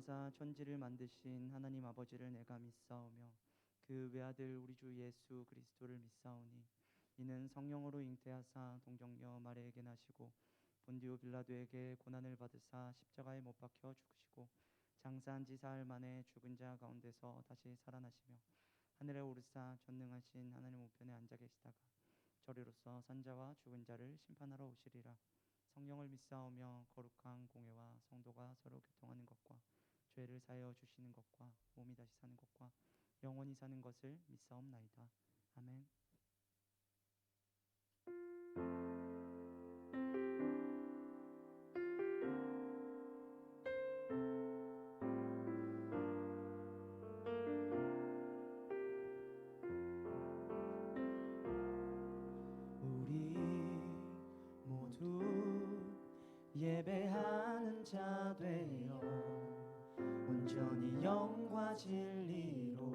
보좌하사 천지를 만드신 하나님 아버지를 내가 믿사오며 그 외아들 우리 주 예수 그리스도를 믿사오니 이는 성령으로 잉태하사 동정녀 마리아에게 나시고 본디오 빌라도에게 고난을 받으사 십자가에 못 박혀 죽으시고 장사한 지 사흘 만에 죽은 자 가운데서 다시 살아나시며 하늘에 오르사 전능하신 하나님 우편에 앉아 계시다가 저리로서 산자와 죽은 자를 심판하러 오시리라. 성령을 믿사오며 거룩한 공회와 성도가 서로 교통하는 것과 죄를 사하여 주시는 것과 몸이 다시 사는 것과 영원히 사는 것을 믿사옵나이다. 아멘. 우리 모두 예배하는 자 되어 온전히 영과 진리로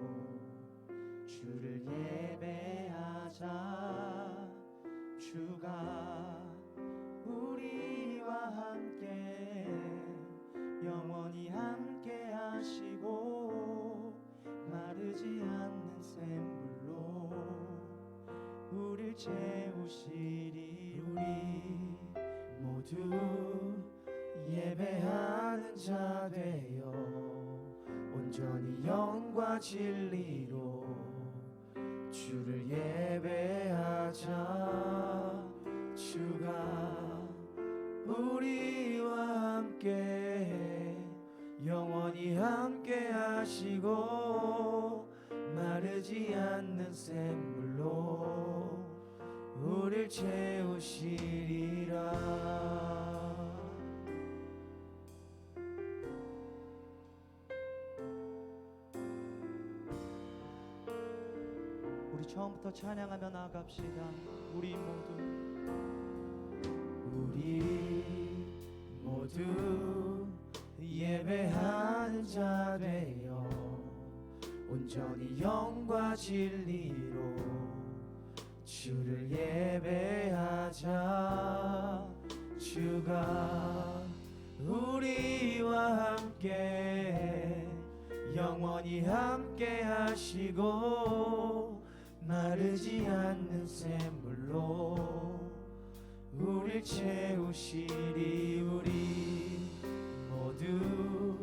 주를 예배하자. 주가 우리와 함께 영원히 함께 하시고 마르지 않는 샘물로 우릴 채우시리. 우리 모두 예배하는 자 되어 온전히 영과 진리로 주를 예배하자. 주가 우리와 함께 영원히 함께 하시고 마르지 않는 샘물로 우릴 채우시리라. 우리 처음부터 찬양하며 나갑시다. 우리 모두 예배하는 자 되어 온전히 영과 진리로 주를 예배하자. 주가 우리와 함께 영원히 함께 하시고 마르지 않는 샘물로 우릴 채우시리. 우리 모두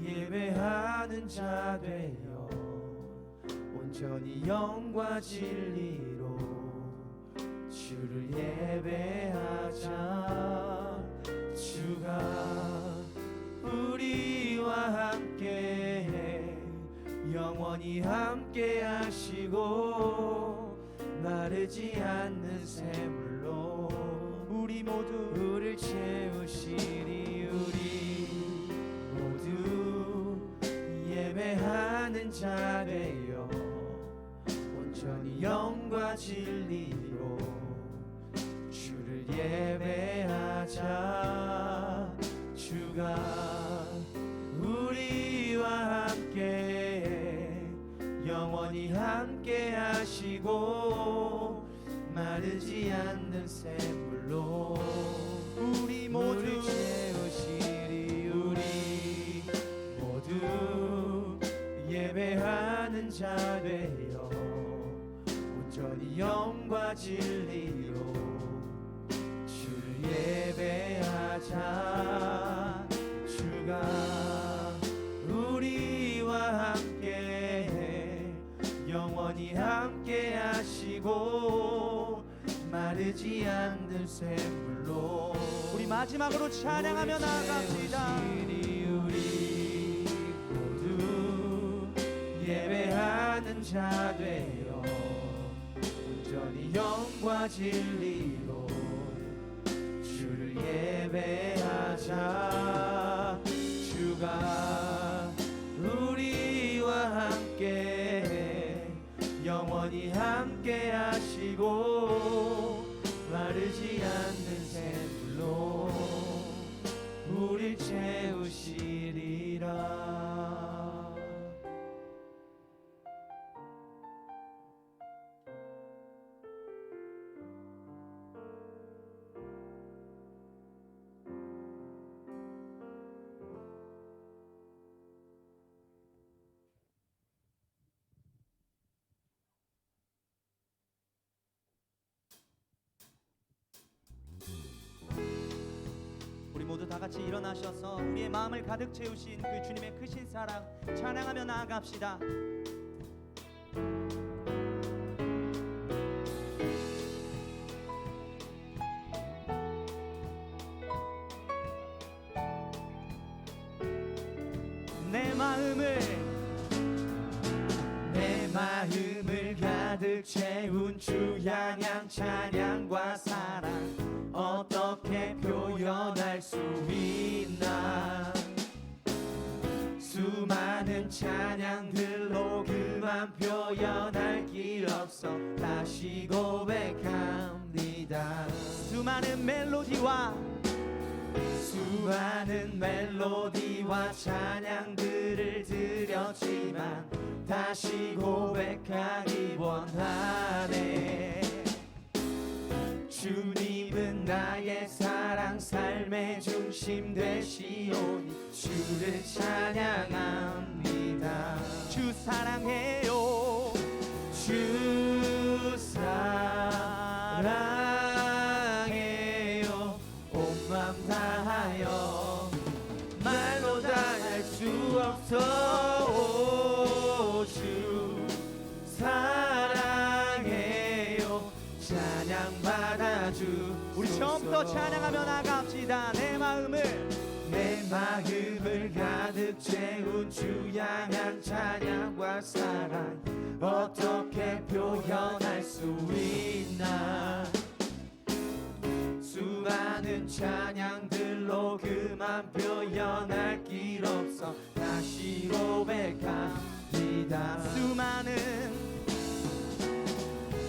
예배하는 자 되어 온전히 영과 진리로 주를 예배하자. 주가 우리와 함께 영원히 함께 하시고 마르지 않는 샘물로 우리 모두 우릴 채우시리. 우리 모두 예배하는 자 되어 온전히 영과 진리로 주를 예배하자. 주가 우리와 함께 영원히 함께 하시고 마르지 않는 샘물로 우리 모두 채우시리. 우리 모두 예배하는 자 되어 온전히 영과 진리로 주를 예배하자. 주가 우리와 함께 영원히 함께 하시고 마르지 않는 샘물로 우리 마지막으로 찬양하며 나갑시다. 우리 모두 예배하는 자 되어 온전히 영과 진리로 주를 예배하자. 주가 우리와 함께 영원히 함께 하시고 마르지 않는 샘물로 우릴 채우시리라. 모두 다 같이 일어나셔서 우리의 마음을 가득 채우신 그 주님의 크신 사랑 찬양하며 나아갑시다. 내 마음을 가득 채운 주 향한 찬양과 사랑 어떻게 표현할 수 있나. 수많은 찬양들로 그만 표현할 길 없어 다시 고백합니다. 수많은 멜로디와 찬양들을 드렸지만 다시 고백하기 원하네. 주님은 나의 사랑 삶의 중심 되시오니 주를 찬양합니다. 주 사랑해요. 주 사랑해요. 온 맘 다하여 말로 다 할 수 없어. 주 사랑해요. 찬양 받아주. 우리 처음부터 찬양하며 나갑시다. 내 마음을 가득 채운 주 향한 찬양과 사랑 어떻게 표현할 수 있나. 수많은 찬양들로 그만 표현할 길 없어 다시 고백합니다.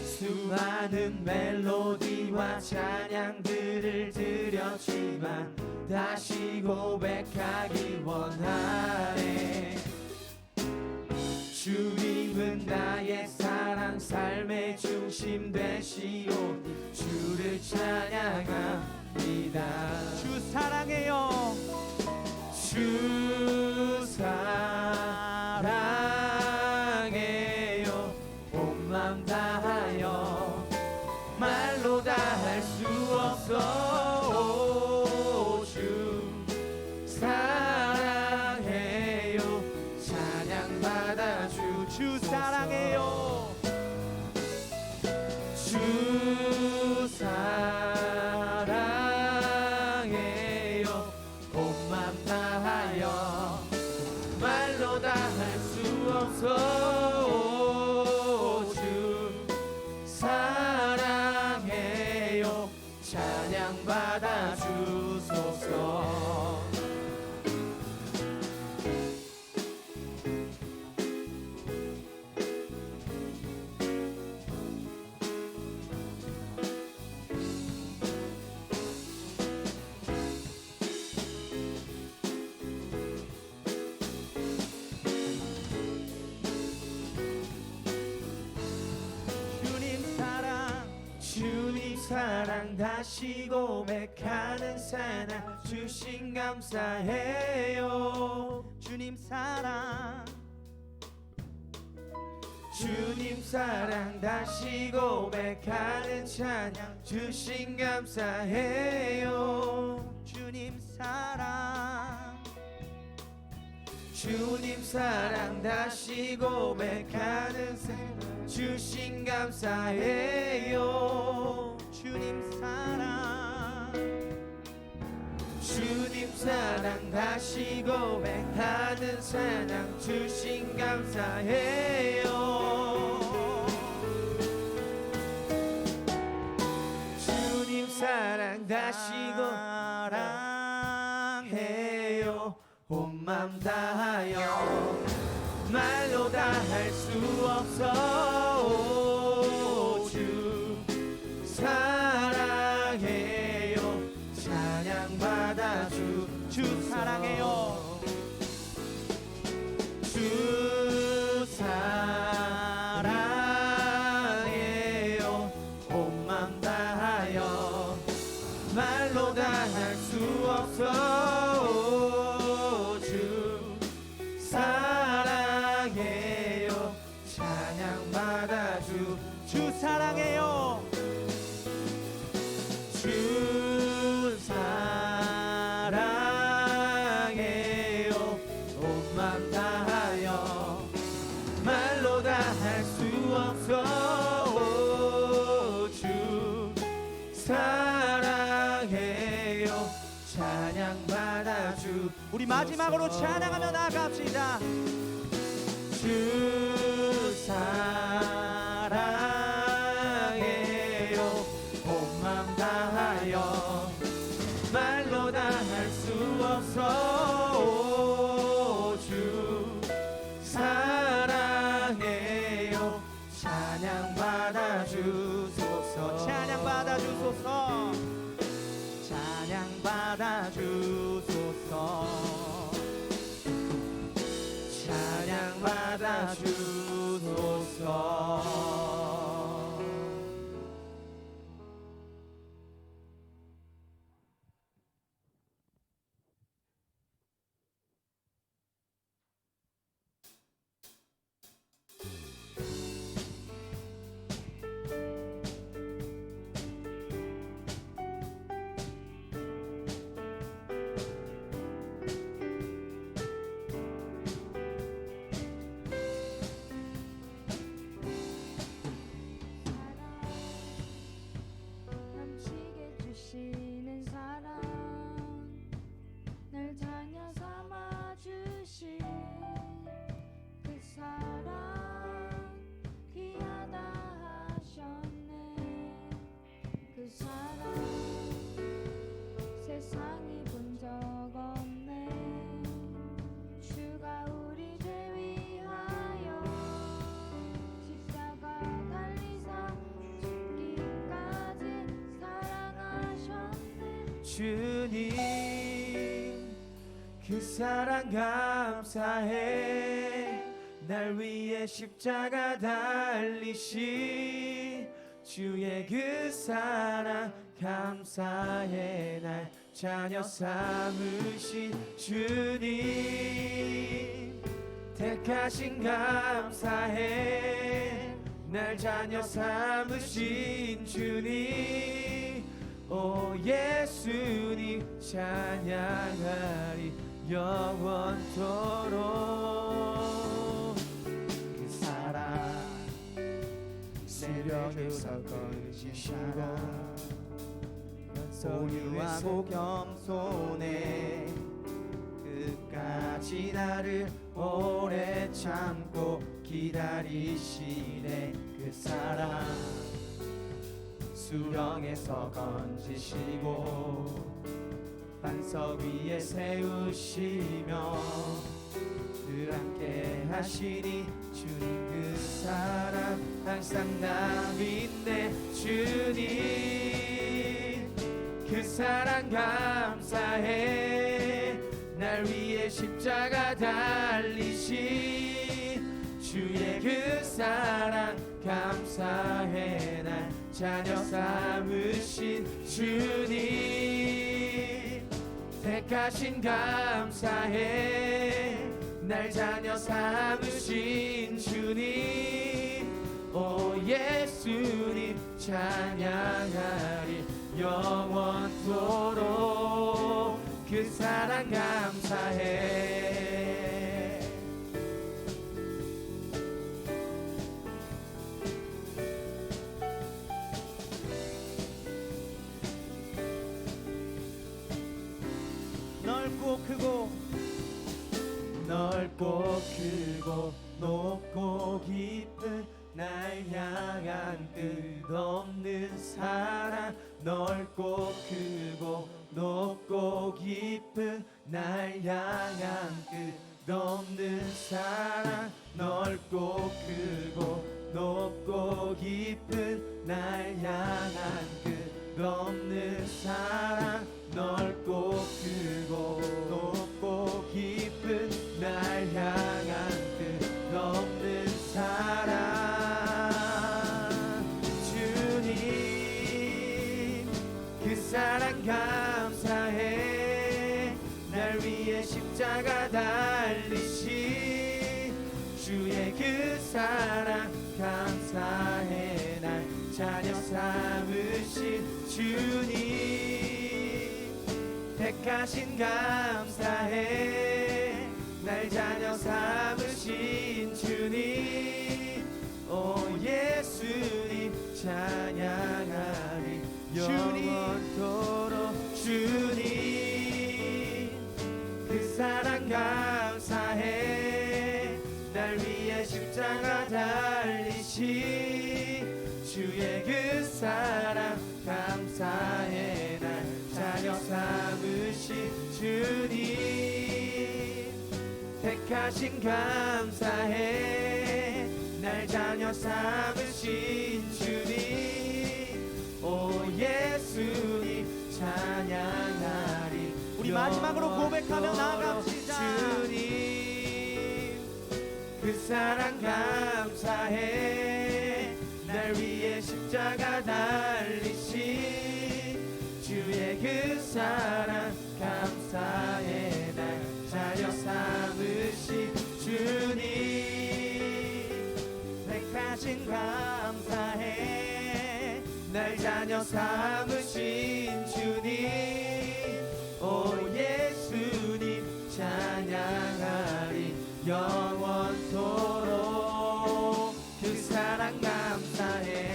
수많은 멜로디와 찬양들을 드렸지만 다시 고백하기 원하네. 주님은 나의 사랑 삶의 중심 되시오니 주를 찬양합니다. 주 사랑해요. 주 사랑해요. 온 맘 다하여 말로 다 할 수 없어. 주 사랑해요. 찬양 받아주. 주 사랑해요. 주 사랑해요. 온 맘 다하여 말로 다 할 수 없어. 주 사랑해요. 찬양 받아주소서. 주님 사랑 다시 고백하는 사랑 주신 감사해요. 주님 사랑 다시 고백하는 찬양 주신 감사해요. 주님 사랑 다시 고백하는 사랑 주신 감사해요. 주님 사랑 다시 고백하는 사랑 주신 감사해요. 주님 사랑 다시 고백해요. 온 맘 다하여 말로 다 할 수 없어. 주 사랑해요. 찬양 받아주. 주 사랑해요. 주 사랑해요. 온 맘 다하여 말로 다 할 수 없어. 주 사랑해요. 찬양 받아주. 주 사랑해요. 주 사랑해요. 마지막으로 찬양하며 나갑시다. 주 사랑해요 온 맘 다하여 말로 다 할 수 없어. 주 사랑해요 찬양 받아주소서. 찬양 받아주소서. 찬양 받아주소서. 찬양 받아주소서. 세상이 본 적 없네. 주가 우리 죄 위하여 십자가 달리사 죽기까지 사랑하셨네. 주님 그 사랑 감사해. 날 위해 십자가 달리신 주의 그 사랑 감사해. 날 자녀 삼으신 주님 택하신 감사해. 날 자녀 삼으신 주님 오 예수님 찬양하리 영원토록. 그 사랑 새벽에서 거주시고 소유하고 겸손해 끝까지 나를 오래 참고 기다리시네. 그 사랑 수렁에서 건지시고 반석 위에 세우시며 늘 함께 하시니 주님 그 사랑 항상 나 믿네. 주님 그 사랑 감사해. 날 위해 십자가 달리신 주의 그 사랑 감사해. 날 자녀 삼으신 주님 택하신 감사해. 날 자녀 삼으신 주님 오 예수님 찬양하리 영원토록. 그 사랑 감사해. 넓고 크고 높고 깊은 날 향한 끝없는 사랑. 넓고 크고 높고 깊은 날 향한 끝없는 사랑. 넓고 크고 높고 깊은 날 향한 끝없는 사랑. 넓고 크고 높고 깊은 날 향한 끝없는 사랑. 주님 그 사랑 감사해. 날 위해 십자가 달리신 주의 그 사랑 감사해. 날 자녀 삼으신 주님 택하신 감사해. 날 자녀 삼으신 주님 오 예수님 찬양하리 영원토록. 주님 그 사랑 날 위해 십자가 달리신 주의 그 사랑 감사해. 날 자녀 삼으신 주님 택하신 감사해. 날 자녀 삼으신 주님 오 예수님 찬양하리. 우리 마지막으로 고백하며 나아갑시다. 주님 그 사랑 감사해. 날 위해 십자가 달리신 주의 그 사랑 감사해. 날 자녀 삼으신 주님 택하신 감사해. 날 자녀 삼으신 주님 오 예수님 찬양하리. 영원토록 그 사랑 감사해.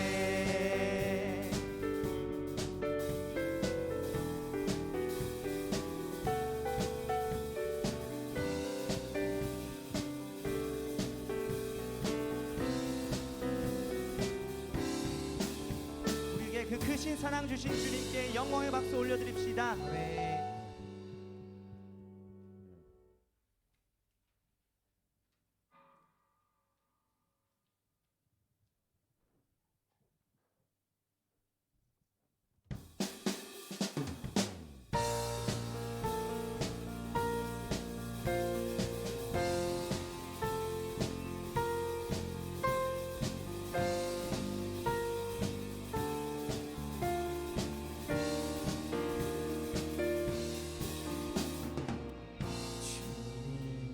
우리에게 그 크신 사랑 주신 주님께 영광의 박수 올려드립시다. 아멘.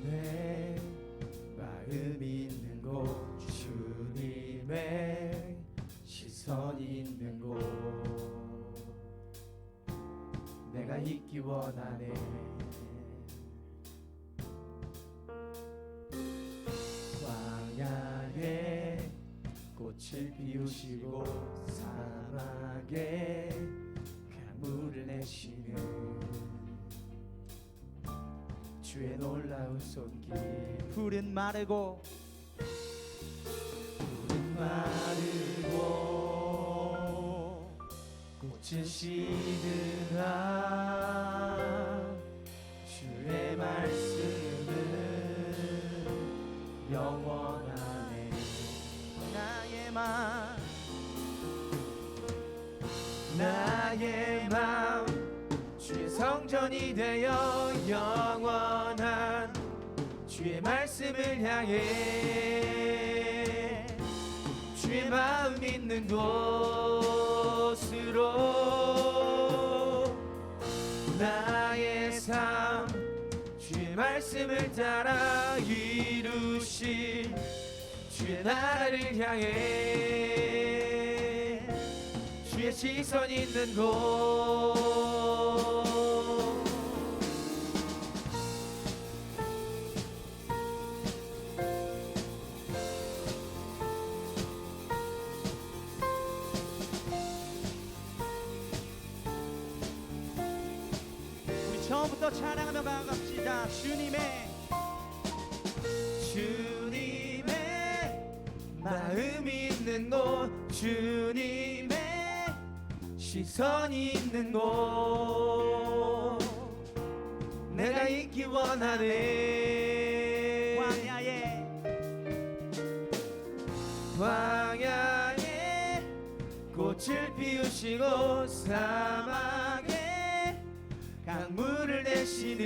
주님의 마음 있는 곳, 주님의 시선 있는 곳 내가 있기 원하네. 광야에 꽃을 피우시고 사막에 강물을 내시는 주의 놀라운 손길. 푸른 마르고 푸른 마르고 꽃을 시드나 주의 말씀은 영원하네. 나의 맘 주의 성전이 되어 영원한 주의 말씀을 향해 주의 마음 있는 곳으로 나의 삶 주의 말씀을 따라 이루실 주의 나라를 향해 주의 시선 있는 곳. 우리 처음부터 찬양하며 나아갑시다. 주님의 마음 있는 곳, 주님의 시선 있는 곳 내가 있기 원하네. 광야에 꽃을 피우시고 사막에 강물을 내시는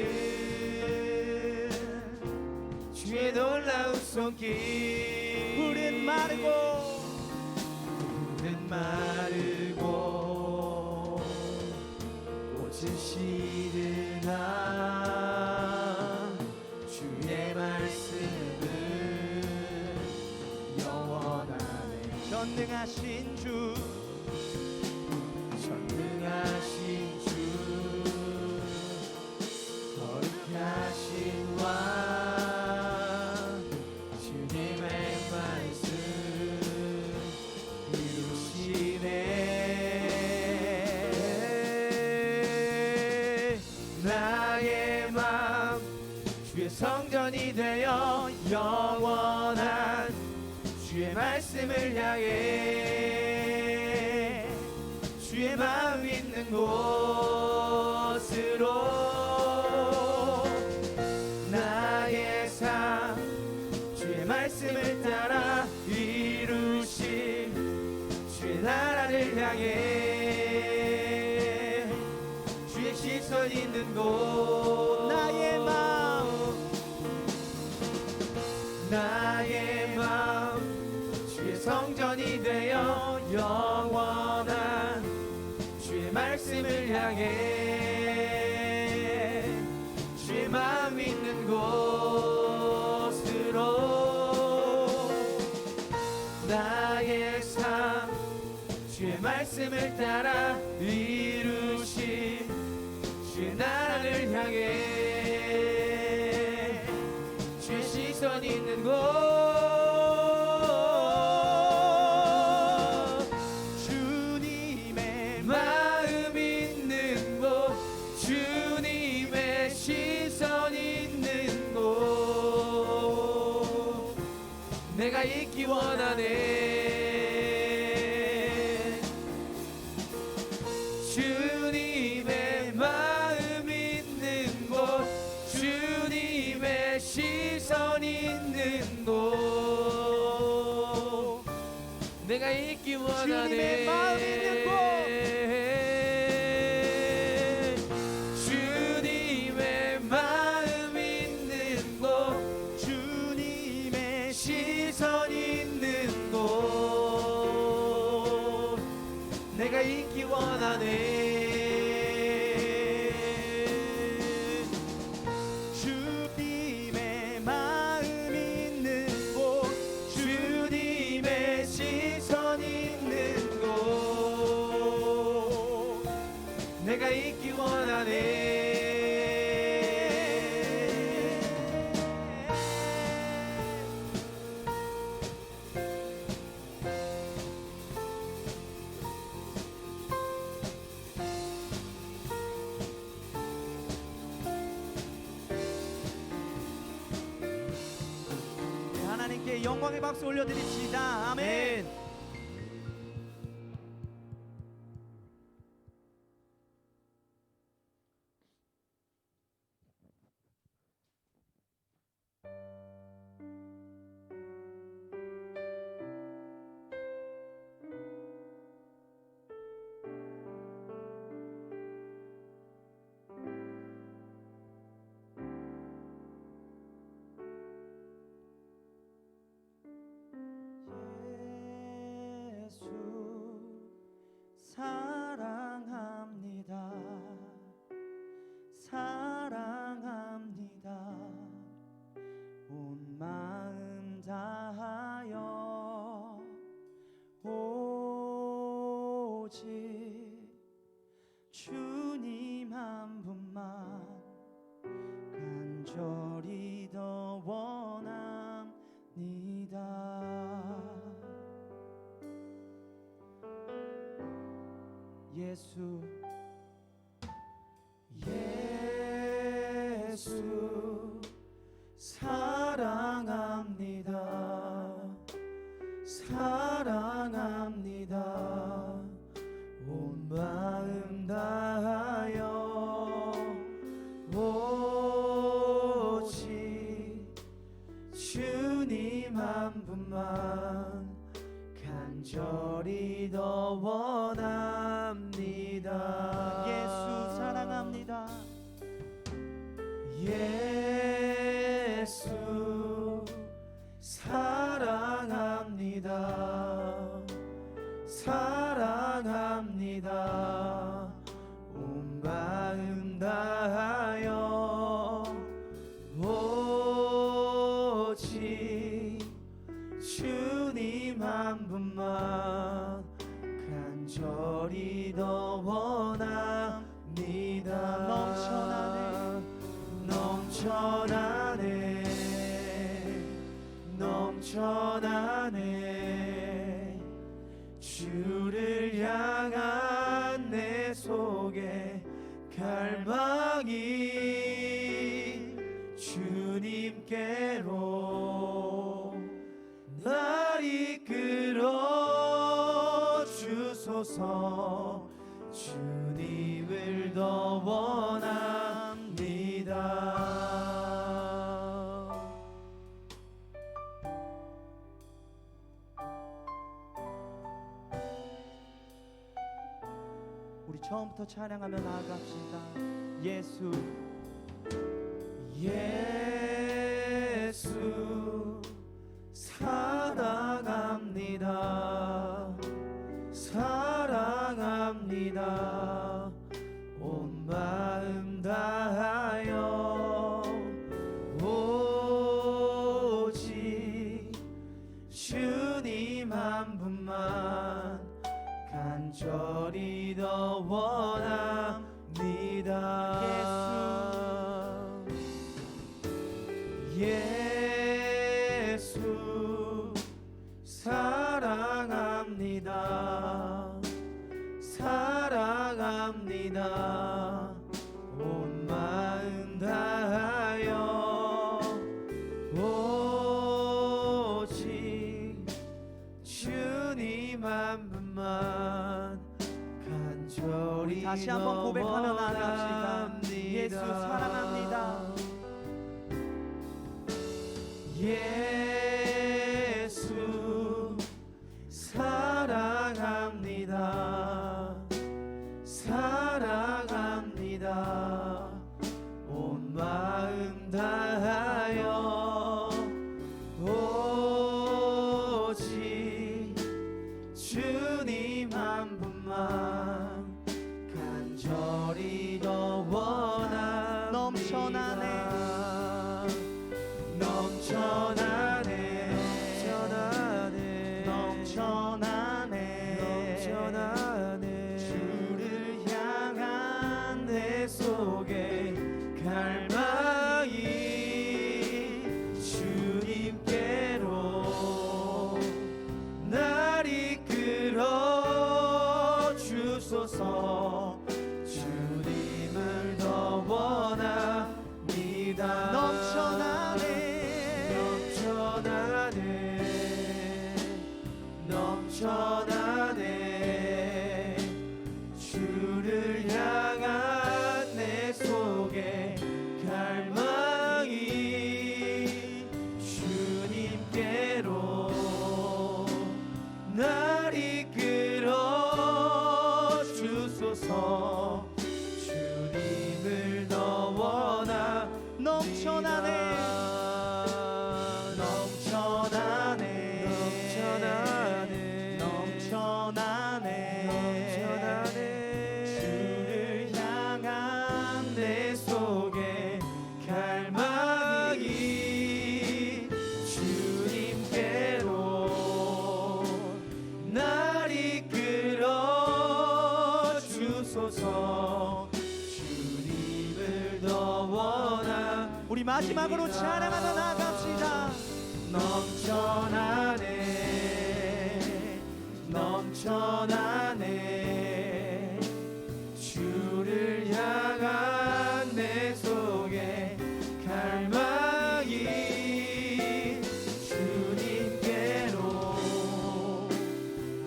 주의 놀라운 손길. 푸른 마르고 꽃은 시드나 주의 말씀은 영원하네. 전능하신 주 거룩하신 왕 주님의 말씀 이루시네. 나의 맘 주의 성전 성전이 되어 영원한 주의 말씀을 향해 주의 마음 있는 곳으로 나의 삶 주의 말씀을 따라 이루신 주의 나라를 향해 주의 시선 있는 곳 나의 마음 주의 성전이 되어 영원한 주의 말씀을 향해 주의 마음 있는 곳으로 나의 삶 주의 말씀을 따라 이루신 주의 나라를 향해 주의 시선 있는 곳 주님의 마음 있는 곳 주님의 시선 있는 곳 내가 있기 원하네 주님의 마음 있는 곳 주님의 시선 있는 곳 내가 있기 원하네 주님의 마음 있는 곳 주님의 마음 있는 곳 주님의 시선 있는 곳 내가 있기 원하네 주님의 마음 있는 곳 주님의 시선 있는 곳 내가 있기 원하네 하나님께 영광의 박수 올려드립시다. 아멘. 사랑합니다. 사랑합니다. 온 마음 다하여 오직 주님 한 분만 간절히 더 원합니다. 예수 사랑합니다. 사랑합니다. 온 마음 다하여 오직 주님 한 분만 간절히 더 원합니다. 예수 사랑합니다. 예수 사랑합니다. 사랑합니다. 온 마음 다하여 오직 주님 한 분만 간절히 더 원합니다. 넘쳐나네 주를 향한 내 속에 갈망이 주님께 주소서. 주님을 더 원합니다. 우리 처음부터 찬양하며 나아갑시다. 예수 예수 사랑합니다. 사랑합니다. 온 마음 다하여 오직 주님 한 분만 간절히 더 원합니다. 예수 사랑합니다. 사랑합니다. 온 마음 다하여 오직 주님 한 분만 간절히 다시 한번 고백하며 나아갑시다. 예수 사랑합니다. 예수 사랑합니다. 사랑합니다. 온 마음 다하여 오직 주님 한 분만 간절히 더 원합니다. 넘쳐나네. 넘쳐나네. 넘쳐나네. 넘쳐나네. 주를 향한 내 속에 갈망이 주님께로 날 이끌어 주소서. 주님을 더 원합니다. 넘쳐나네. 넘쳐나네. 주를 향한 내 속에 갈망이 주님께로 날 이끌어 주소서. 주님을 더 원합니다. 넘쳐나네. 주를 향한 내 속에 갈망이 주님께로 날 이끌어 주소서. 주님을 더 원합니다. 우리 마지막으로 찬양하며 나아갑시다. 넘쳐나네. 넘쳐나네. 주를 향한 내 속에 갈망이 주님께로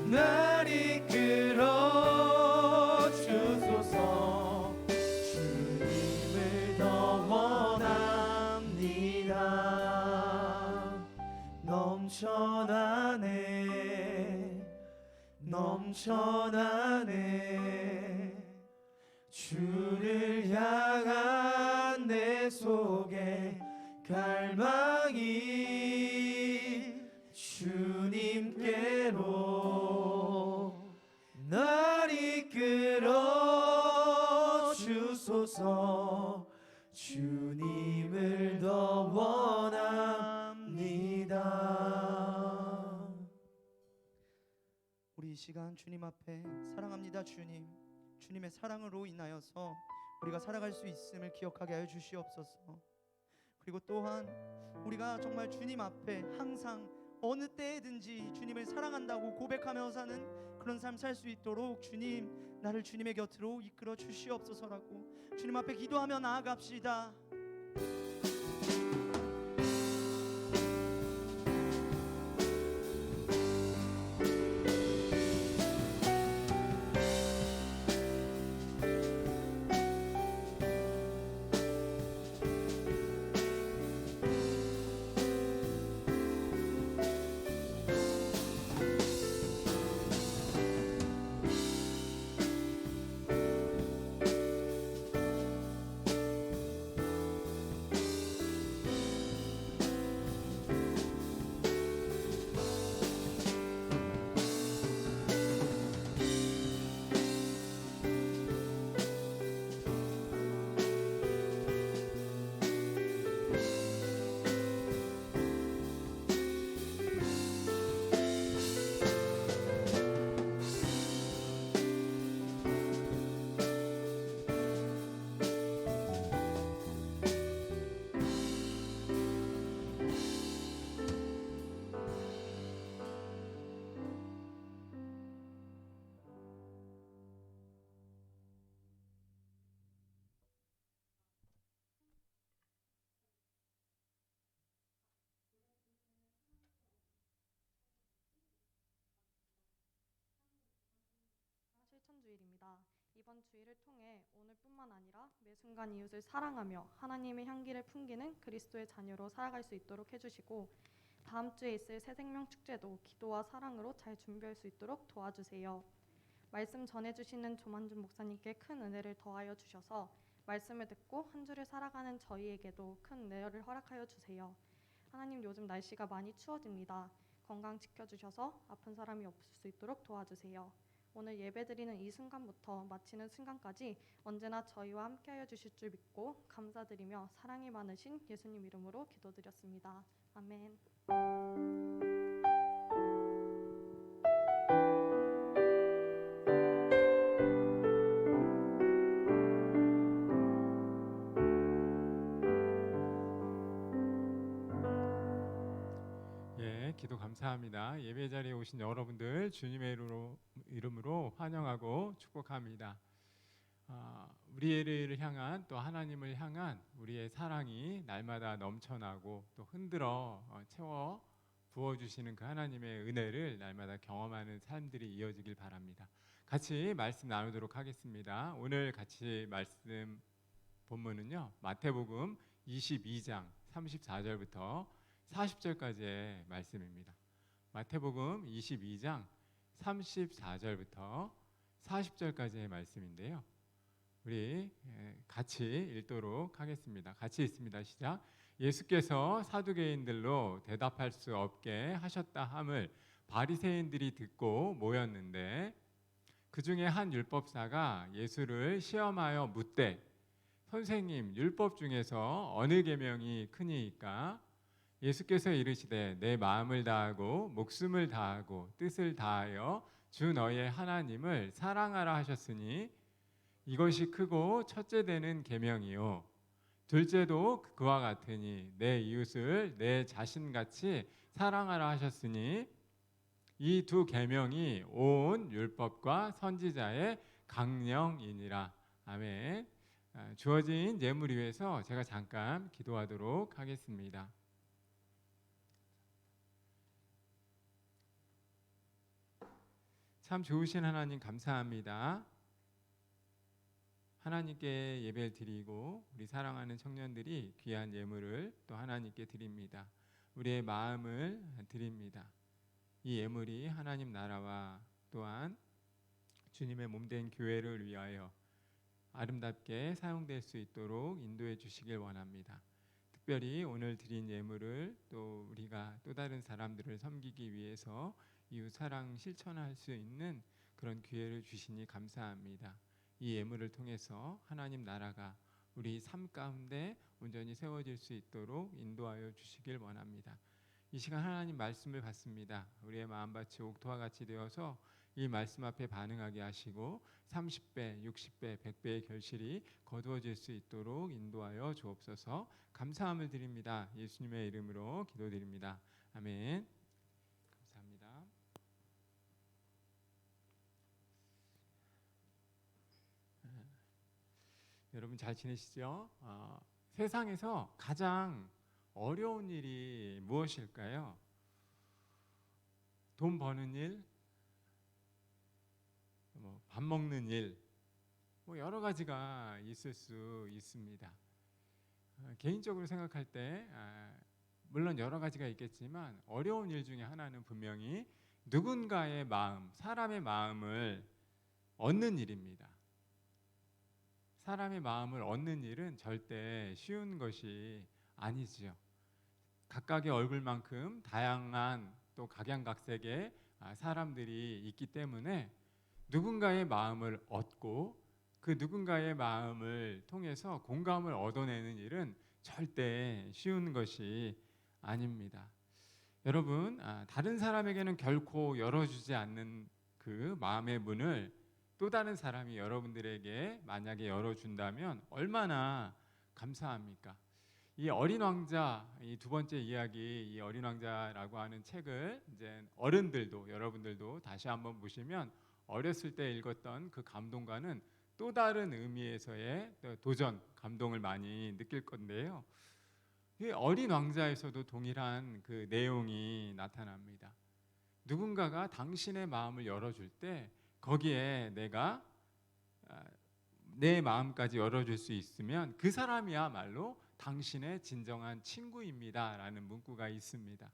날 이끌어 주소서. 주님을 더 원합니다. 넘쳐나네. 넘쳐나네. 주를 향한 내 속에 갈망이 주님께로 날 이끌어 주소서. 주님을 더 원합니다. 우리 이 시간 주님 앞에 사랑합니다 주님. 주님의 사랑으로 인하여서 우리가 살아갈 수 있음을 기억하게 하여 주시옵소서. 그리고 또한 우리가 정말 주님 앞에 항상 어느 때에든지 주님을 사랑한다고 고백하며 사는 그런 삶 살 수 있도록 주님, 나를 주님의 곁으로 이끌어 주시옵소서라고 주님 앞에 기도하며 나아갑시다. 주일입니다. 이번 주일을 통해 오늘뿐만 아니라 매 순간 이웃을 사랑하며 하나님의 향기를 풍기는 그리스도의 자녀로 살아갈 수 있도록 해주시고, 다음 주에 있을 새생명 축제도 기도와 사랑으로 잘 준비할 수 있도록 도와주세요. 말씀 전해주시는 조만준 목사님께 큰 은혜를 더하여 주셔서 말씀을 듣고 한 주를 살아가는 저희에게도 큰 은혜를 허락하여 주세요. 하나님, 요즘 날씨가 많이 추워집니다. 건강 지켜주셔서 아픈 사람이 없을 수 있도록 도와주세요. 오늘 예배드리는 이 순간부터 마치는 순간까지 언제나 저희와 함께하여 주실 줄 믿고 감사드리며 사랑이 많으신 예수님 이름으로 기도드렸습니다. 아멘. 예, 기도 감사합니다. 예배 자리에 오신 여러분들 주님의 이름으로 환영하고 축복합니다. 우리를 향한, 또 하나님을 향한 우리의 사랑이 날마다 넘쳐나고 또 흔들어 채워 부어주시는 그 하나님의 은혜를 날마다 경험하는 삶들이 이어지길 바랍니다. 같이 말씀 나누도록 하겠습니다. 오늘 같이 말씀 본문은요, 마태복음 22장 34절부터 40절까지의 말씀입니다. 마태복음 22장 34절부터 40절까지의 말씀인데요, 우리 같이 읽도록 하겠습니다. 같이 읽습니다. 시작. 예수께서 사두개인들로 대답할 수 없게 하셨다 함을 바리새인들이 듣고 모였는데, 그 중에 한 율법사가 예수를 시험하여 묻되, 선생님, 율법 중에서 어느 계명이 크니이까? 예수께서 이르시되, 내 마음을 다하고 목숨을 다하고 뜻을 다하여 주 너의 하나님을 사랑하라 하셨으니 이것이 크고 첫째 되는 계명이요, 둘째도 그와 같으니 내 이웃을 내 자신같이 사랑하라 하셨으니 이 두 계명이 온 율법과 선지자의 강령이니라. 아멘. 주어진 예물 위해서 제가 잠깐 기도하도록 하겠습니다. 참 좋으신 하나님 감사합니다. 하나님께 예배를 드리고 우리 사랑하는 청년들이 귀한 예물을 또 하나님께 드립니다. 우리의 마음을 드립니다. 이 예물이 하나님 나라와 또한 주님의 몸된 교회를 위하여 아름답게 사용될 수 있도록 인도해 주시길 원합니다. 특별히 오늘 드린 예물을 또 우리가 또 다른 사람들을 섬기기 위해서 이웃 사랑 실천할 수 있는 그런 기회를 주시니 감사합니다. 이 예물을 통해서 하나님 나라가 우리 삶 가운데 온전히 세워질 수 있도록 인도하여 주시길 원합니다. 이 시간 하나님 말씀을 받습니다. 우리의 마음밭이 옥토와 같이 되어서 이 말씀 앞에 반응하게 하시고 30배, 60배, 100배의 결실이 거두어질 수 있도록 인도하여 주옵소서. 감사함을 드립니다. 예수님의 이름으로 기도드립니다. 아멘. 감사합니다. 여러분 잘 지내시죠? 세상에서 가장 어려운 일이 무엇일까요? 돈 버는 일, 밥 먹는 일, 여러 가지가 있을 수 있습니다. 개인적으로 생각할 때 물론 여러 가지가 있겠지만 어려운 일 중에 하나는 분명히 누군가의 마음, 사람의 마음을 얻는 일입니다. 사람의 마음을 얻는 일은 절대 쉬운 것이 아니지요. 각각의 얼굴만큼 다양한 또 각양각색의 사람들이 있기 때문에 누군가의 마음을 얻고 그 누군가의 마음을 통해서 공감을 얻어내는 일은 절대 쉬운 것이 아닙니다. 여러분, 다른 사람에게는 결코 열어주지 않는 그 마음의 문을 또 다른 사람이 여러분들에게 만약에 열어준다면 얼마나 감사합니까? 이 어린 왕자, 이 두 번째 이야기, 이 어린 왕자라고 하는 책을 이제 어른들도 여러분들도 다시 한번 보시면 어렸을 때 읽었던 그 감동과는 또 다른 의미에서의 도전, 감동을 많이 느낄 건데요. 이 어린 왕자에서도 동일한 그 내용이 나타납니다. 누군가가 당신의 마음을 열어줄 때 거기에 내가 내 마음까지 열어줄 수 있으면 그 사람이야말로 당신의 진정한 친구입니다라는 문구가 있습니다.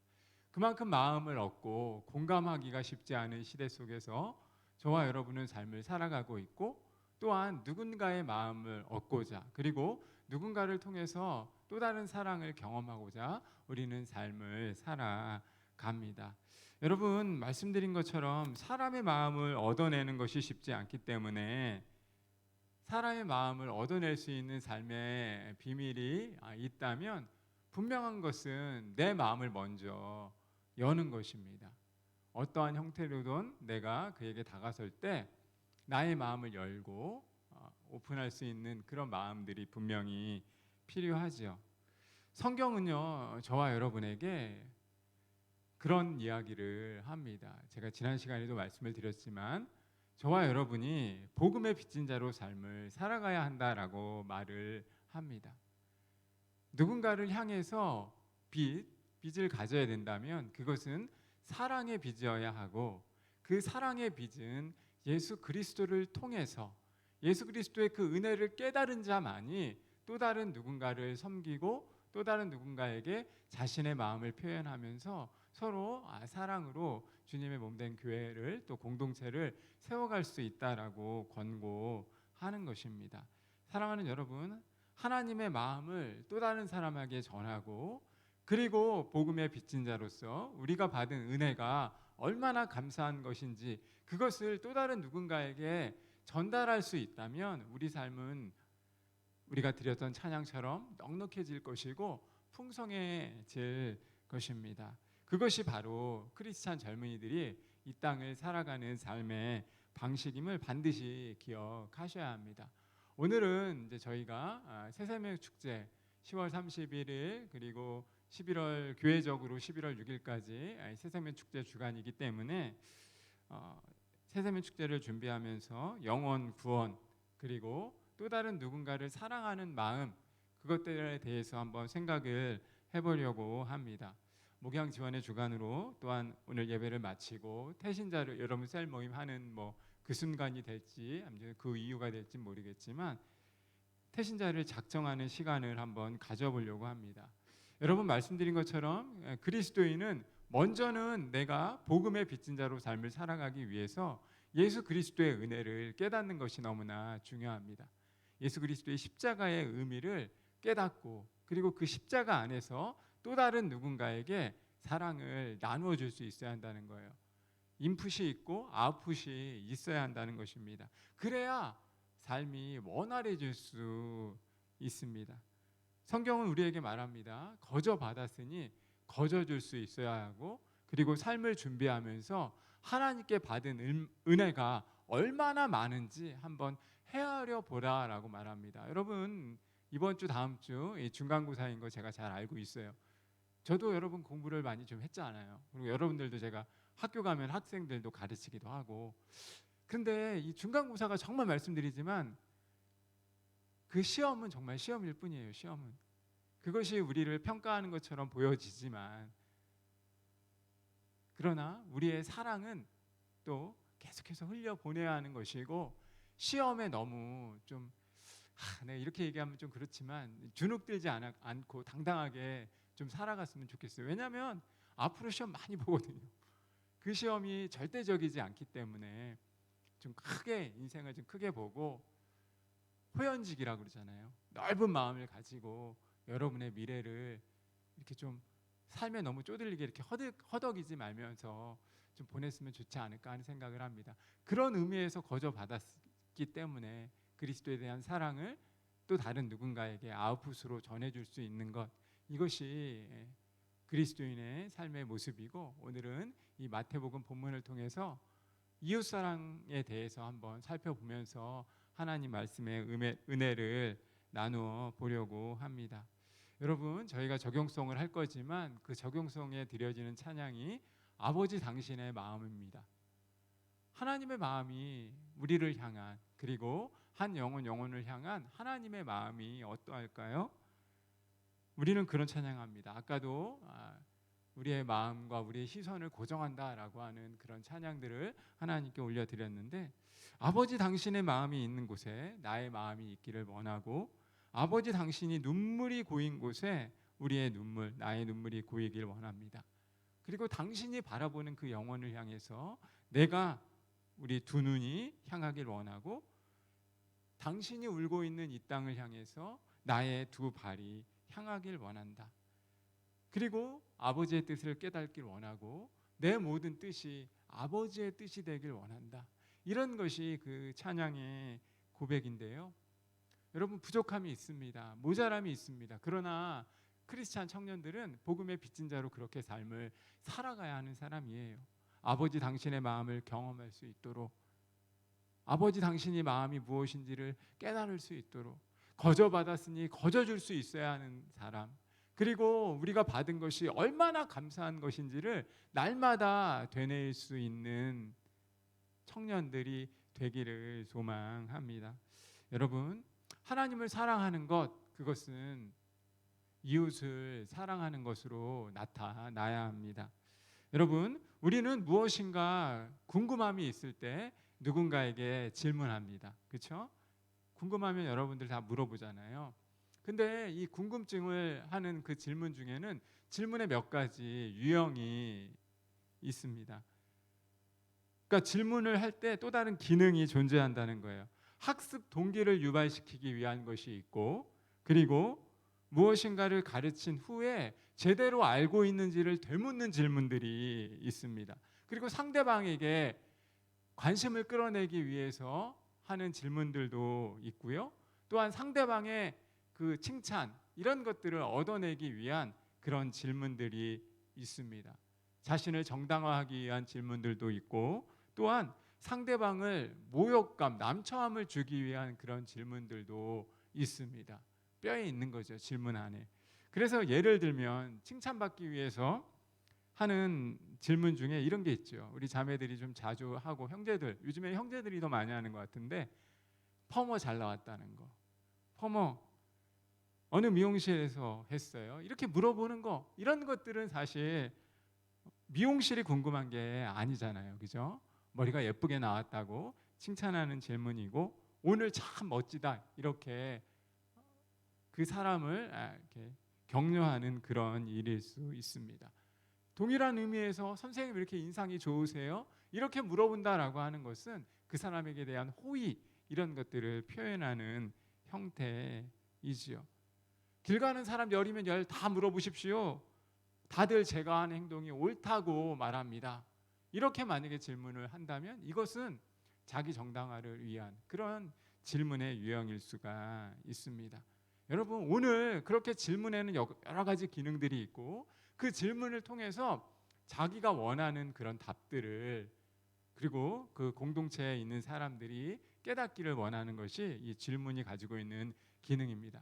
그만큼 마음을 얻고 공감하기가 쉽지 않은 시대 속에서 저와 여러분은 삶을 살아가고 있고, 또한 누군가의 마음을 얻고자, 그리고 누군가를 통해서 또 다른 사랑을 경험하고자 우리는 삶을 살아갑니다. 여러분, 말씀드린 것처럼 사람의 마음을 얻어내는 것이 쉽지 않기 때문에 사람의 마음을 얻어낼 수 있는 삶의 비밀이 있다면 분명한 것은 내 마음을 먼저 여는 것입니다. 어떠한 형태로든 내가 그에게 다가설 때 나의 마음을 열고 오픈할 수 있는 그런 마음들이 분명히 필요하죠. 성경은요, 저와 여러분에게 그런 이야기를 합니다. 제가 지난 시간에도 말씀을 드렸지만 저와 여러분이 복음의 빚진 자로 삶을 살아가야 한다라고 말을 합니다. 누군가를 향해서 빚을 가져야 된다면 그것은 사랑의 빚이어야 하고, 그 사랑의 빚은 예수 그리스도를 통해서 예수 그리스도의 그 은혜를 깨달은 자만이 또 다른 누군가를 섬기고 또 다른 누군가에게 자신의 마음을 표현하면서 서로 사랑으로 주님의 몸된 교회를 또 공동체를 세워갈 수 있다라고 권고하는 것입니다. 사랑하는 여러분, 하나님의 마음을 또 다른 사람에게 전하고, 그리고 복음의 빚진 자로서 우리가 받은 은혜가 얼마나 감사한 것인지 그것을 또 다른 누군가에게 전달할 수 있다면 우리 삶은 우리가 드렸던 찬양처럼 넉넉해질 것이고 풍성해질 것입니다. 그것이 바로 크리스찬 젊은이들이 이 땅을 살아가는 삶의 방식임을 반드시 기억하셔야 합니다. 오늘은 이제 저희가 새생명 축제 10월 31일 그리고 11월 교회적으로 11월 6일까지 새생명 축제 주간이기 때문에 새생명 축제를 준비하면서 영혼 구원 그리고 또 다른 누군가를 사랑하는 마음, 그것들에 대해서 한번 생각을 해보려고 합니다. 목양 지원의 주간으로 또한 오늘 예배를 마치고 태신자를 여러분 셀 모임 하는 그 순간이 될지 아니면 그 이유가 될지 모르겠지만 태신자를 작정하는 시간을 한번 가져보려고 합니다. 여러분 말씀드린 것처럼 그리스도인은 먼저는 내가 복음의 빚진 자로 삶을 살아가기 위해서 예수 그리스도의 은혜를 깨닫는 것이 너무나 중요합니다. 예수 그리스도의 십자가의 의미를 깨닫고, 그리고 그 십자가 안에서 또 다른 누군가에게 사랑을 나누어 줄 수 있어야 한다는 거예요. 인풋이 있고 아웃풋이 있어야 한다는 것입니다. 그래야 삶이 원활해질 수 있습니다. 성경은 우리에게 말합니다. 거저 받았으니 거저 줄 수 있어야 하고, 그리고 삶을 준비하면서 하나님께 받은 은혜가 얼마나 많은지 한번 헤아려 보라라고 말합니다. 여러분 이번 주 다음 주 중간고사인 거 제가 잘 알고 있어요. 저도 여러분 공부를 많이 좀 했잖아요. 그리고 여러분들도 제가 학교 가면 학생들도 가르치기도 하고. 근데 이 중간고사가 정말 말씀드리지만 그 시험은 정말 시험일 뿐이에요. 시험은. 그것이 우리를 평가하는 것처럼 보여지지만, 그러나 우리의 사랑은 또 계속해서 흘려보내야 하는 것이고, 시험에 너무 좀 네, 이렇게 얘기하면 좀 그렇지만 주눅들지 않고 당당하게 좀 살아갔으면 좋겠어요. 왜냐하면 앞으로 시험 많이 보거든요. 그 시험이 절대적이지 않기 때문에 좀 크게 인생을 좀 크게 보고 호연직이라고 그러잖아요. 넓은 마음을 가지고 여러분의 미래를 이렇게 좀 삶에 너무 쪼들리게 이렇게 허덕이지 말면서 좀 보냈으면 좋지 않을까 하는 생각을 합니다. 그런 의미에서 거저 받았기 때문에 그리스도에 대한 사랑을 또 다른 누군가에게 아웃풋으로 전해줄 수 있는 것, 이것이 그리스도인의 삶의 모습이고, 오늘은 이 마태복음 본문을 통해서 이웃사랑에 대해서 한번 살펴보면서 하나님 말씀의 은혜를 나누어 보려고 합니다. 여러분 저희가 적용성을 할 거지만 그 적용성에 드려지는 찬양이 아버지 당신의 마음입니다. 하나님의 마음이 우리를 향한, 그리고 한 영혼을 향한 하나님의 마음이 어떠할까요? 우리는 그런 찬양합니다. 아까도 우리의 마음과 우리의 시선을 고정한다라고 하는 그런 찬양들을 하나님께 올려드렸는데, 아버지 당신의 마음이 있는 곳에 나의 마음이 있기를 원하고, 아버지 당신이 눈물이 고인 곳에 우리의 눈물, 나의 눈물이 고이길 원합니다. 그리고 당신이 바라보는 그 영혼을 향해서 내가, 우리 두 눈이 향하길 원하고, 당신이 울고 있는 이 땅을 향해서 나의 두 발이 향하길 원한다. 그리고 아버지의 뜻을 깨닫길 원하고 내 모든 뜻이 아버지의 뜻이 되길 원한다. 이런 것이 그 찬양의 고백인데요. 여러분, 부족함이 있습니다. 모자람이 있습니다. 그러나 크리스찬 청년들은 복음의 빚진 자로 그렇게 삶을 살아가야 하는 사람이에요. 아버지 당신의 마음을 경험할 수 있도록, 아버지 당신이 마음이 무엇인지를 깨달을 수 있도록, 거저받았으니 거저줄 수 있어야 하는 사람, 그리고 우리가 받은 것이 얼마나 감사한 것인지를 날마다 되뇌일 수 있는 청년들이 되기를 소망합니다. 여러분, 하나님을 사랑하는 것, 그것은 이웃을 사랑하는 것으로 나타나야 합니다. 여러분, 우리는 무엇인가 궁금함이 있을 때 누군가에게 질문합니다. 그렇죠? 궁금하면 여러분들 다 물어보잖아요. 근데 이 궁금증을 하는 그 질문 중에는 질문의 몇 가지 유형이 있습니다. 그러니까 질문을 할 때 또 다른 기능이 존재한다는 거예요. 학습 동기를 유발시키기 위한 것이 있고, 그리고 무엇인가를 가르친 후에 제대로 알고 있는지를 되묻는 질문들이 있습니다. 그리고 상대방에게 관심을 끌어내기 위해서 하는 질문들도 있고요. 또한 상대방의 그 칭찬, 이런 것들을 얻어내기 위한 그런 질문들이 있습니다. 자신을 정당화하기 위한 질문들도 있고, 또한 상대방을 모욕감, 남처함을 주기 위한 그런 질문들도 있습니다. 뼈에 있는 거죠, 질문 안에. 그래서 예를 들면 칭찬받기 위해서 하는 질문 중에 이런 게 있죠. 우리 자매들이 좀 자주 하고, 형제들, 요즘에 형제들이 더 많이 하는 것 같은데, 퍼머 잘 나왔다는 거, 퍼머 어느 미용실에서 했어요, 이렇게 물어보는 거, 이런 것들은 사실 미용실이 궁금한 게 아니잖아요, 그죠? 머리가 예쁘게 나왔다고 칭찬하는 질문이고, 오늘 참 멋지다, 이렇게 그 사람을 이렇게 격려하는 그런 일일 수 있습니다. 동일한 의미에서 선생님 이렇게 인상이 좋으세요? 이렇게 물어본다라고 하는 것은 그 사람에게 대한 호의, 이런 것들을 표현하는 형태이지요. 길 가는 사람 열이면 열 다 물어보십시오. 다들 제가 하는 행동이 옳다고 말합니다. 이렇게 만약에 질문을 한다면 이것은 자기 정당화를 위한 그런 질문의 유형일 수가 있습니다. 여러분, 오늘 그렇게 질문에는 여러 가지 기능들이 있고, 그 질문을 통해서 자기가 원하는 그런 답들을, 그리고 그 공동체에 있는 사람들이 깨닫기를 원하는 것이 이 질문이 가지고 있는 기능입니다.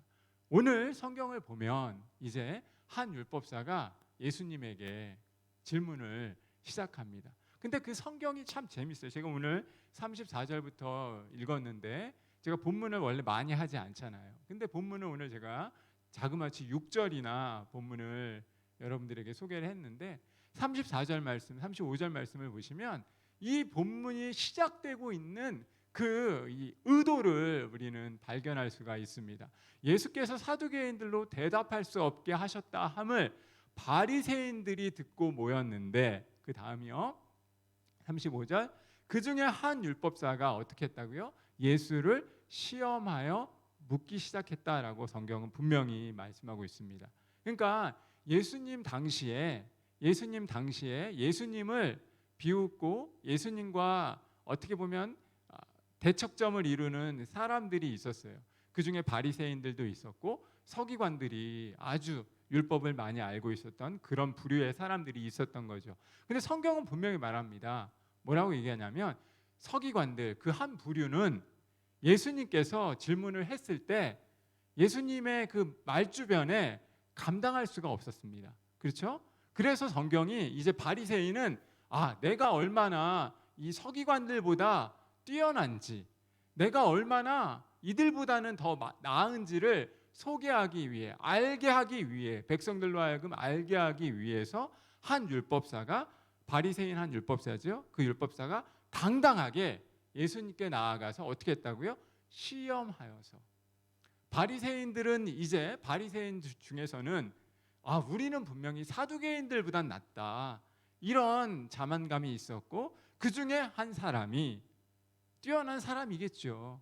오늘 성경을 보면 이제 한 율법사가 예수님에게 질문을 시작합니다. 근데 그 성경이 참 재밌어요. 제가 오늘 34절부터 읽었는데, 제가 본문을 원래 많이 하지 않잖아요. 근데 본문을 오늘 제가 자그마치 6절이나 본문을 여러분들에게 소개를 했는데, 34절 말씀, 35절 말씀을 보시면 이 본문이 시작되고 있는 그 이 의도를 우리는 발견할 수가 있습니다. 예수께서 사두개인들로 대답할 수 없게 하셨다 함을 바리새인들이 듣고 모였는데, 그 다음이요, 35절, 그 중에 한 율법사가 어떻게 했다고요? 예수를 시험하여 묻기 시작했다라고 성경은 분명히 말씀하고 있습니다. 그러니까 예수님 당시에 예수님을 비웃고 예수님과 어떻게 보면 대척점을 이루는 사람들이 있었어요. 그 중에 바리새인들도 있었고, 서기관들이 아주 율법을 많이 알고 있었던 그런 부류의 사람들이 있었던 거죠. 근데 성경은 분명히 말합니다. 뭐라고 얘기하냐면, 서기관들, 그 한 부류는 예수님께서 질문을 했을 때 예수님의 그 말주변에 감당할 수가 없었습니다. 그렇죠? 그래서 성경이 이제 바리새인은 내가 얼마나 이 서기관들보다 뛰어난지, 내가 얼마나 이들보다는 더 나은지를 소개하기 위해, 알게 하기 위해, 백성들로 하여금 알게 하기 위해서 한 율법사가, 바리새인 한 율법사죠. 그 율법사가 당당하게 예수님께 나아가서 어떻게 했다고요? 시험하여서. 바리새인들은 이제 바리새인 중에서는 우리는 분명히 사두개인들보단 낫다, 이런 자만감이 있었고, 그 중에 한 사람이 뛰어난 사람이겠죠.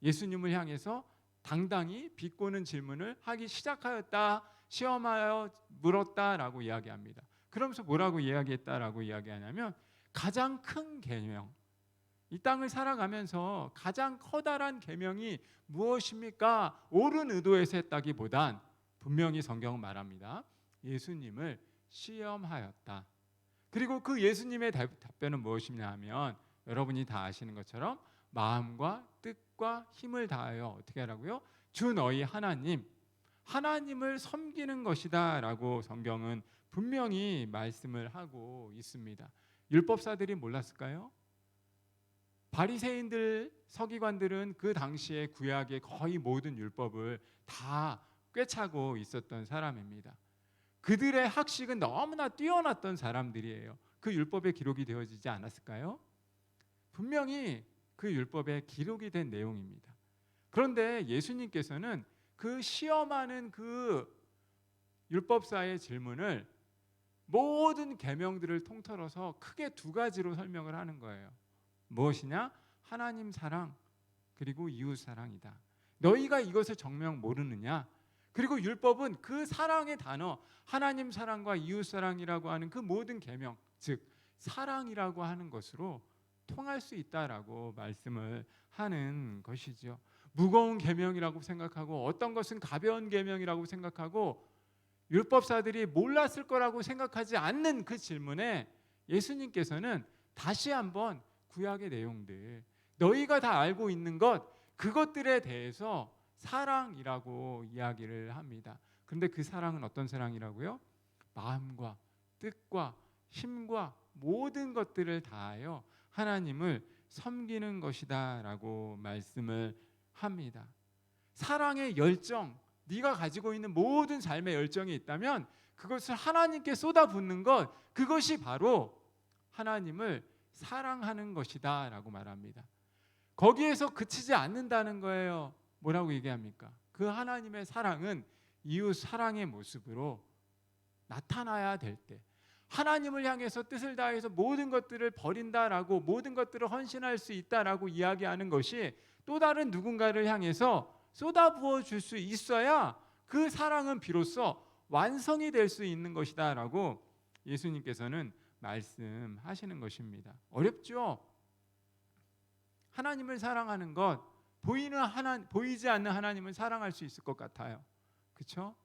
예수님을 향해서 당당히 비꼬는 질문을 하기 시작하였다, 시험하여 물었다라고 이야기합니다. 그러면서 뭐라고 이야기했다라고 이야기하냐면, 가장 큰 계명, 이 땅을 살아가면서 가장 커다란 계명이 무엇입니까? 옳은 의도에서 했다기보단 분명히 성경은 말합니다. 예수님을 시험하였다. 그리고 그 예수님의 답변은 무엇이냐 하면, 여러분이 다 아시는 것처럼 마음과 뜻과 힘을 다하여 어떻게 하라고요? 주 너희 하나님을 섬기는 것이다 라고 성경은 분명히 말씀을 하고 있습니다. 율법사들이 몰랐을까요? 바리새인들, 서기관들은 그 당시에 구약의 거의 모든 율법을 다 꿰차고 있었던 사람입니다. 그들의 학식은 너무나 뛰어났던 사람들이에요. 그 율법에 기록이 되어지지 않았을까요? 분명히 그 율법에 기록이 된 내용입니다. 그런데 예수님께서는 그 시험하는 그 율법사의 질문을 모든 계명들을 통틀어서 크게 두 가지로 설명을 하는 거예요. 무엇이냐? 하나님 사랑, 그리고 이웃 사랑이다. 너희가 이것을 정녕 모르느냐? 그리고 율법은 그 사랑의 단어, 하나님 사랑과 이웃 사랑이라고 하는 그 모든 계명, 즉 사랑이라고 하는 것으로 통할 수 있다라고 말씀을 하는 것이죠. 무거운 계명이라고 생각하고, 어떤 것은 가벼운 계명이라고 생각하고, 율법사들이 몰랐을 거라고 생각하지 않는 그 질문에 예수님께서는 다시 한번 구약의 내용들, 너희가 다 알고 있는 것, 그것들에 대해서 사랑이라고 이야기를 합니다. 그런데 그 사랑은 어떤 사랑이라고요? 마음과 뜻과 힘과 모든 것들을 다하여 하나님을 섬기는 것이다 라고 말씀을 합니다. 사랑의 열정, 네가 가지고 있는 모든 삶의 열정이 있다면 그것을 하나님께 쏟아붓는 것, 그것이 바로 하나님을 사랑하는 것이다 라고 말합니다. 거기에서 그치지 않는다는 거예요. 뭐라고 얘기합니까? 그 하나님의 사랑은 이웃 사랑의 모습으로 나타나야 될 때, 하나님을 향해서 뜻을 다해서 모든 것들을 버린다라고, 모든 것들을 헌신할 수 있다라고 이야기하는 것이 또 다른 누군가를 향해서 쏟아부어 줄 수 있어야 그 사랑은 비로소 완성이 될 수 있는 것이다 라고 예수님께서는 말씀하시는 것입니다. 어렵죠? 하나님을 사랑하는 것, 보이지 않는 하나님을 사랑할 수 있을 것 같아요. 그렇죠?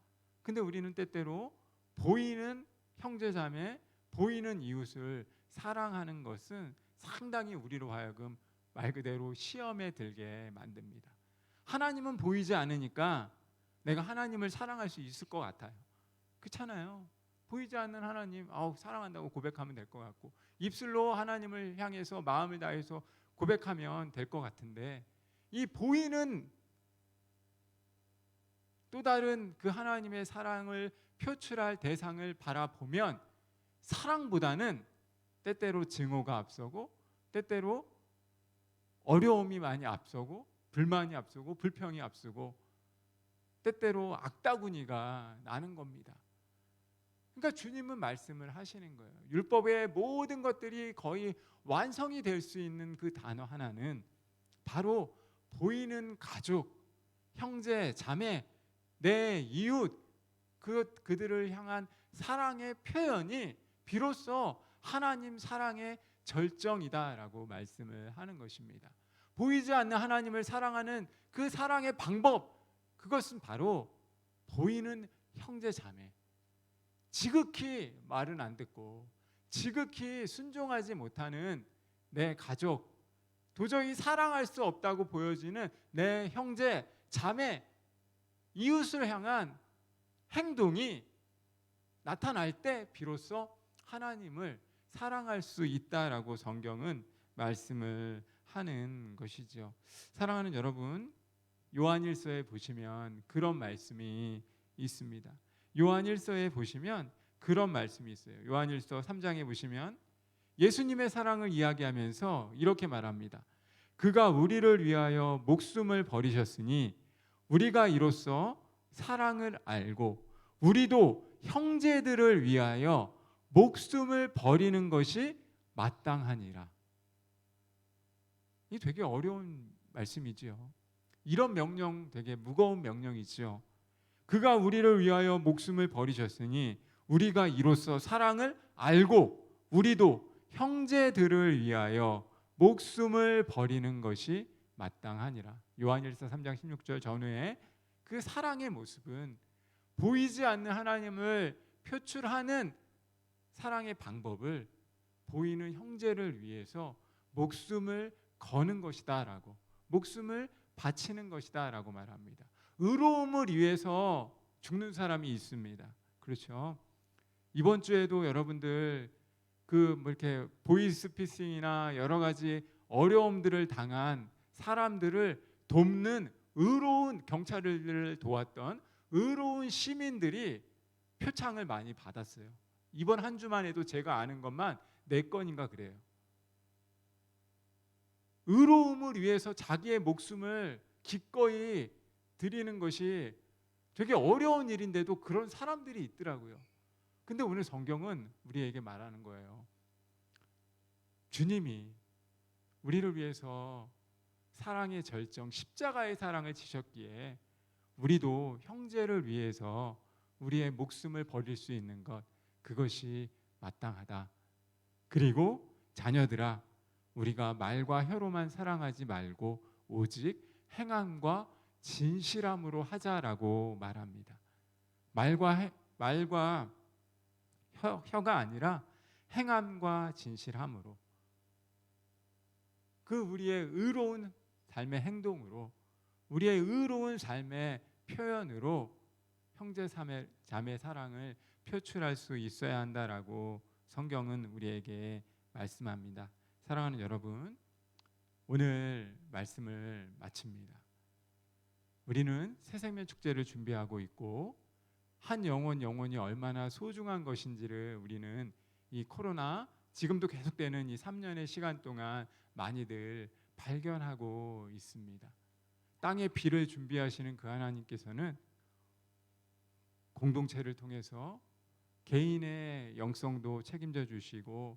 근데 우리는 때때로 보이는 형제자매, 보이는 이웃을 사랑하는 것은 상당히 우리로 하여금 말 그대로 시험에 들게 만듭니다. 하나님은 보이지 않으니까 내가 하나님을 사랑할 수 있을 것 같아요. 그렇잖아요. 보이지 않는 하나님, 사랑한다고 고백하면 될 것 같고, 입술로 하나님을 향해서 마음을 다해서 고백하면 될 것 같은데, 이 보이는 또 다른 그 하나님의 사랑을 표출할 대상을 바라보면 사랑보다는 때때로 증오가 앞서고, 때때로 어려움이 많이 앞서고, 불만이 앞서고, 불평이 앞서고, 때때로 악다구니가 나는 겁니다. 그러니까 주님은 말씀을 하시는 거예요. 율법의 모든 것들이 거의 완성이 될 수 있는 그 단어 하나는 바로 보이는 가족, 형제, 자매, 내 이웃, 그들을 향한 사랑의 표현이 비로소 하나님 사랑의 절정이다라고 말씀을 하는 것입니다. 보이지 않는 하나님을 사랑하는 그 사랑의 방법, 그것은 바로 보이는 형제 자매, 지극히 말은 안 듣고 지극히 순종하지 못하는 내 가족, 도저히 사랑할 수 없다고 보여지는 내 형제, 자매, 이웃을 향한 행동이 나타날 때 비로소 하나님을 사랑할 수 있다라고 성경은 말씀을 하는 것이죠. 사랑하는 여러분, 요한일서에 보시면 그런 말씀이 있습니다. 요한일서에 보시면 그런 말씀이 있어요. 요한일서 3장에 보시면 예수님의 사랑을 이야기하면서 이렇게 말합니다. 그가 우리를 위하여 목숨을 버리셨으니 우리가 이로써 사랑을 알고 우리도 형제들을 위하여 목숨을 버리는 것이 마땅하니라. 이 되게 어려운 말씀이지요. 이런 명령 되게 무거운 명령이지요. 그가 우리를 위하여 목숨을 버리셨으니 우리가 이로써 사랑을 알고 우리도 형제들을 위하여 목숨을 버리는 것이 마땅하니라. 요한일서 3장 16절 전후에 그 사랑의 모습은 보이지 않는 하나님을 표출하는 사랑의 방법을 보이는 형제를 위해서 목숨을 거는 것이다라고, 목숨을 바치는 것이다라고 말합니다. 의로움을 위해서 죽는 사람이 있습니다. 그렇죠? 이번 주에도 여러분들 이렇게 보이스피싱이나 여러 가지 어려움들을 당한 사람들을 돕는 의로운 경찰을 도왔던 의로운 시민들이 표창을 많이 받았어요. 이번 한 주만 해도 제가 아는 것만 4건인가 그래요. 의로움을 위해서 자기의 목숨을 기꺼이 드리는 것이 되게 어려운 일인데도 그런 사람들이 있더라고요. 근데 오늘 성경은 우리에게 말하는 거예요. 주님이 우리를 위해서 사랑의 절정, 십자가의 사랑을 지셨기에 우리도 형제를 위해서 우리의 목숨을 버릴 수 있는 것, 그것이 마땅하다. 그리고 자녀들아, 우리가 말과 혀로만 사랑하지 말고 오직 행함과 진실함으로 하자라고 말합니다. 말과 혀가 아니라 행함과 진실함으로, 그 우리의 의로운 삶의 행동으로, 우리의 의로운 삶의 표현으로 형제 자매 사랑을 표출할 수 있어야 한다라고 성경은 우리에게 말씀합니다. 사랑하는 여러분, 오늘 말씀을 마칩니다. 우리는 새생명 축제를 준비하고 있고 한 영혼이 얼마나 소중한 것인지를 우리는 이 코로나 지금도 계속되는 이 3년의 시간 동안 많이들 발견하고 있습니다. 땅의 비를 준비하시는 그 하나님께서는 공동체를 통해서 개인의 영성도 책임져 주시고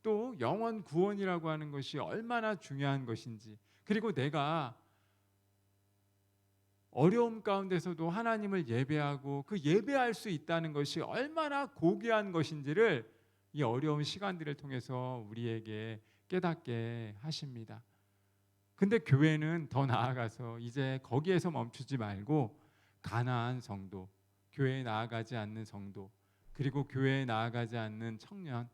또 영혼 구원이라고 하는 것이 얼마나 중요한 것인지, 그리고 내가 어려움 가운데서도 하나님을 예배하고 그 예배할 수 있다는 것이 얼마나 고귀한 것인지를 이 어려운 시간들을 통해서 우리에게 깨닫게 하십니다. 근데 교회는 더 나아가서 이제 거기에서 멈추지 말고 가나안 성도, 교회에 나아가지 않는 성도, 그리고 교회에 나아가지 않는 청년,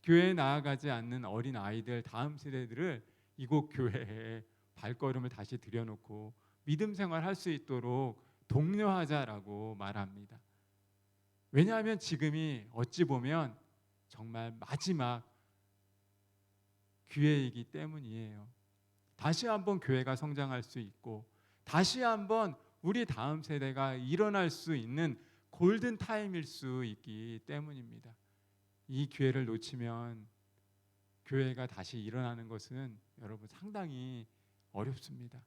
교회에 나아가지 않는 어린 아이들, 다음 세대들을 이곳 교회에 발걸음을 다시 들여놓고 믿음 생활할 수 있도록 독려하자라고 말합니다. 왜냐하면 지금이 어찌 보면 정말 마지막 기회이기 때문이에요. 다시 한번 교회가 성장할 수 있고 다시 한번 우리 다음 세대가 일어날 수 있는 골든 타임일 수 있기 때문입니다. 이 기회를 놓치면 교회가 다시 일어나는 것은 여러분 상당히 어렵습니다.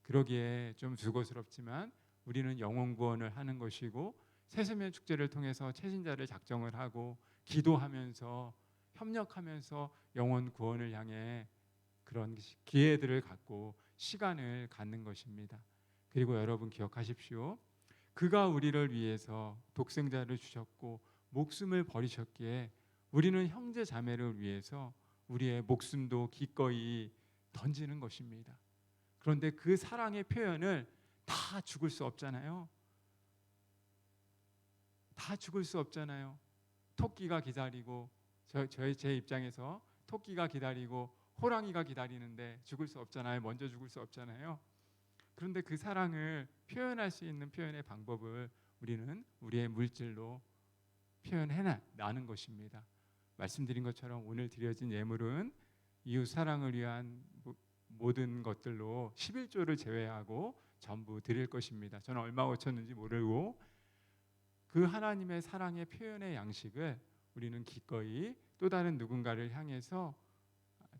그러기에 좀 수고스럽지만 우리는 영혼 구원을 하는 것이고 새세면 축제를 통해서 채신자를 작정을 하고 기도하면서 협력하면서 영혼 구원을 향해 그런 기회들을 갖고 시간을 갖는 것입니다. 그리고 여러분 기억하십시오. 그가 우리를 위해서 독생자를 주셨고 목숨을 버리셨기에 우리는 형제 자매를 위해서 우리의 목숨도 기꺼이 던지는 것입니다. 그런데 그 사랑의 표현을 다 죽을 수 없잖아요. 다 죽을 수 없잖아요. 토끼가 기다리고 제 입장에서 토끼가 기다리고 호랑이가 기다리는데 죽을 수 없잖아요. 먼저 죽을 수 없잖아요. 그런데 그 사랑을 표현할 수 있는 표현의 방법을 우리는 우리의 물질로 표현해나는 것입니다. 말씀드린 것처럼 오늘 드려진 예물은 이웃 사랑을 위한 모든 것들로 11조를 제외하고 전부 드릴 것입니다. 저는 얼마 고쳤는지 모르고 그 하나님의 사랑의 표현의 양식을 우리는 기꺼이 또 다른 누군가를 향해서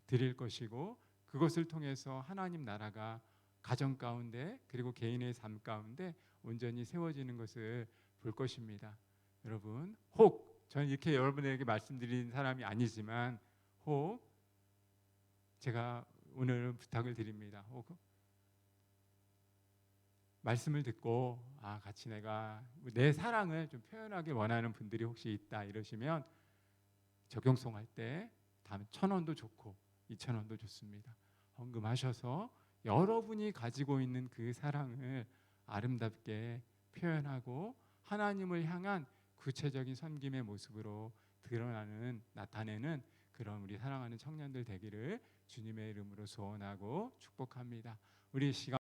드릴 것이고, 그것을 통해서 하나님 나라가 가정 가운데 그리고 개인의 삶 가운데 온전히 세워지는 것을 볼 것입니다. 여러분, 혹 저는 이렇게 여러분에게 말씀드린 사람이 아니지만 혹 제가 오늘 부탁을 드립니다. 혹 말씀을 듣고 같이 내가 내 사랑을 좀 표현하기 원하는 분들이 혹시 있다 이러시면 적용송할 때 다음 1,000원도 좋고 2,000원도 좋습니다. 헌금하셔서 여러분이 가지고 있는 그 사랑을 아름답게 표현하고 하나님을 향한 구체적인 섬김의 모습으로 나타내는 그런 우리 사랑하는 청년들 되기를 주님의 이름으로 소원하고 축복합니다. 우리 시간